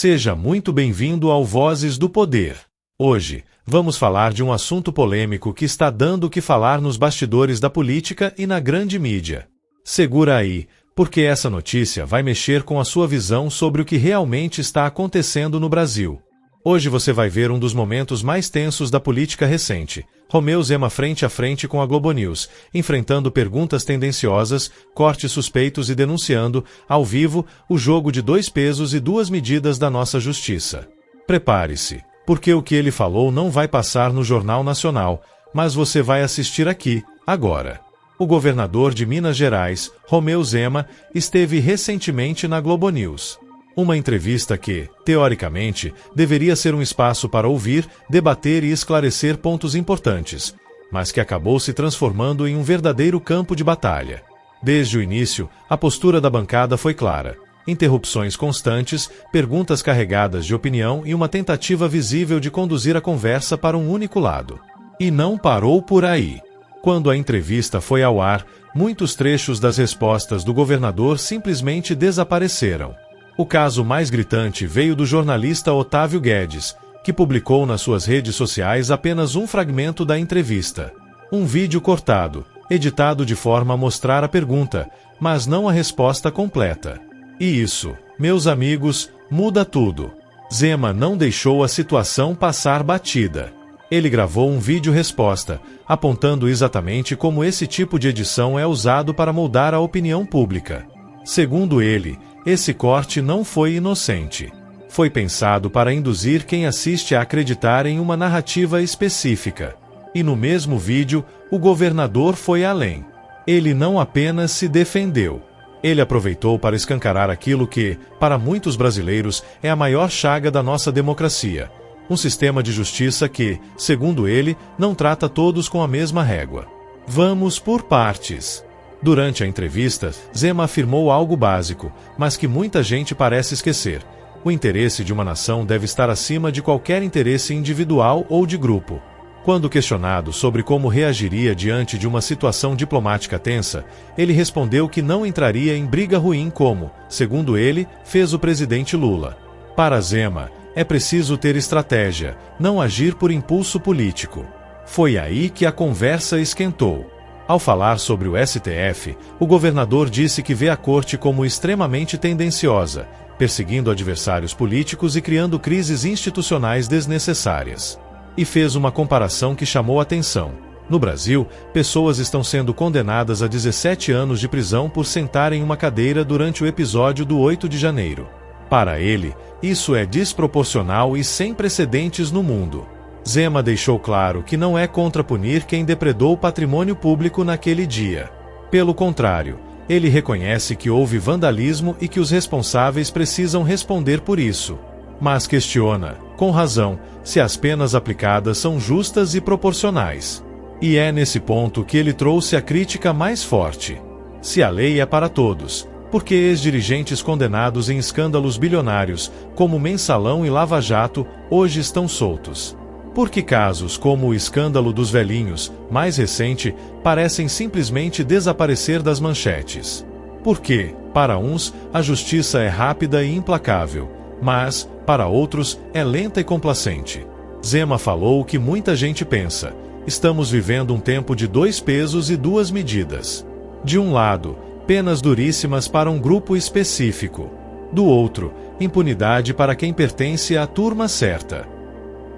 Seja muito bem-vindo ao Vozes do Poder. Hoje, vamos falar de um assunto polêmico que está dando o que falar nos bastidores da política e na grande mídia. Segura aí, porque essa notícia vai mexer com a sua visão sobre o que realmente está acontecendo no Brasil. Hoje você vai ver um dos momentos mais tensos da política recente. Romeu Zema frente a frente com a Globo News, enfrentando perguntas tendenciosas, cortes suspeitos e denunciando, ao vivo, o jogo de dois pesos e duas medidas da nossa justiça. Prepare-se, porque o que ele falou não vai passar no Jornal Nacional, mas você vai assistir aqui, agora. O governador de Minas Gerais, Romeu Zema, esteve recentemente na Globo News. Uma entrevista que, teoricamente, deveria ser um espaço para ouvir, debater e esclarecer pontos importantes, mas que acabou se transformando em um verdadeiro campo de batalha. Desde o início, a postura da bancada foi clara. Interrupções constantes, perguntas carregadas de opinião e uma tentativa visível de conduzir a conversa para um único lado. E não parou por aí. Quando a entrevista foi ao ar, muitos trechos das respostas do governador simplesmente desapareceram. O caso mais gritante veio do jornalista Otávio Guedes, que publicou nas suas redes sociais apenas um fragmento da entrevista. Um vídeo cortado, editado de forma a mostrar a pergunta, mas não a resposta completa. E isso, meus amigos, muda tudo. Zema não deixou a situação passar batida. Ele gravou um vídeo-resposta, apontando exatamente como esse tipo de edição é usado para moldar a opinião pública. Segundo ele, esse corte não foi inocente. Foi pensado para induzir quem assiste a acreditar em uma narrativa específica. E no mesmo vídeo, o governador foi além. Ele não apenas se defendeu. Ele aproveitou para escancarar aquilo que, para muitos brasileiros, é a maior chaga da nossa democracia. Um sistema de justiça que, segundo ele, não trata todos com a mesma régua. Vamos por partes. Durante a entrevista, Zema afirmou algo básico, mas que muita gente parece esquecer. O interesse de uma nação deve estar acima de qualquer interesse individual ou de grupo. Quando questionado sobre como reagiria diante de uma situação diplomática tensa, ele respondeu que não entraria em briga ruim como, segundo ele, fez o presidente Lula. Para Zema, é preciso ter estratégia, não agir por impulso político. Foi aí que a conversa esquentou. Ao falar sobre o STF, o governador disse que vê a corte como extremamente tendenciosa, perseguindo adversários políticos e criando crises institucionais desnecessárias. E fez uma comparação que chamou atenção. No Brasil, pessoas estão sendo condenadas a 17 anos de prisão por sentar em uma cadeira durante o episódio do 8 de janeiro. Para ele, isso é desproporcional e sem precedentes no mundo. Zema deixou claro que não é contra punir quem depredou o patrimônio público naquele dia. Pelo contrário, ele reconhece que houve vandalismo e que os responsáveis precisam responder por isso. Mas questiona, com razão, se as penas aplicadas são justas e proporcionais. E é nesse ponto que ele trouxe a crítica mais forte. Se a lei é para todos, por que ex-dirigentes condenados em escândalos bilionários, como Mensalão e Lava Jato, hoje estão soltos? Por que casos como o escândalo dos velhinhos, mais recente, parecem simplesmente desaparecer das manchetes? Porque, para uns, a justiça é rápida e implacável, mas, para outros, é lenta e complacente. Zema falou o que muita gente pensa. Estamos vivendo um tempo de dois pesos e duas medidas. De um lado, penas duríssimas para um grupo específico. Do outro, impunidade para quem pertence à turma certa.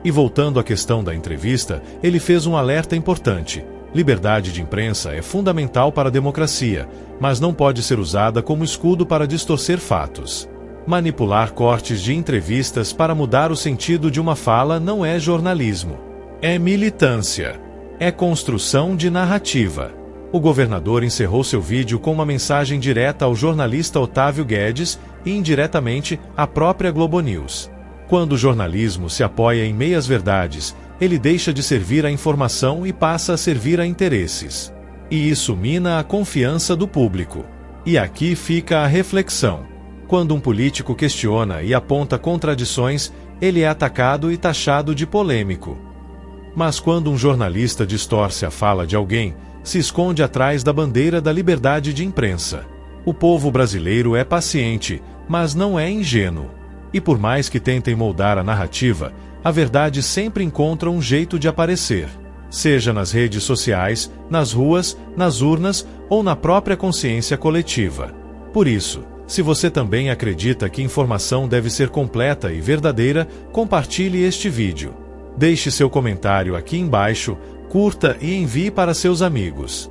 E voltando à questão da entrevista, ele fez um alerta importante. Liberdade de imprensa é fundamental para a democracia, mas não pode ser usada como escudo para distorcer fatos. Manipular cortes de entrevistas para mudar o sentido de uma fala não é jornalismo. É militância. É construção de narrativa. O governador encerrou seu vídeo com uma mensagem direta ao jornalista Otávio Guedes e, indiretamente, à própria Globo News. Quando o jornalismo se apoia em meias-verdades, ele deixa de servir à informação e passa a servir a interesses. E isso mina a confiança do público. E aqui fica a reflexão. Quando um político questiona e aponta contradições, ele é atacado e taxado de polêmico. Mas quando um jornalista distorce a fala de alguém, se esconde atrás da bandeira da liberdade de imprensa. O povo brasileiro é paciente, mas não é ingênuo. E por mais que tentem moldar a narrativa, a verdade sempre encontra um jeito de aparecer, seja nas redes sociais, nas ruas, nas urnas ou na própria consciência coletiva. Por isso, se você também acredita que informação deve ser completa e verdadeira, compartilhe este vídeo. Deixe seu comentário aqui embaixo, curta e envie para seus amigos.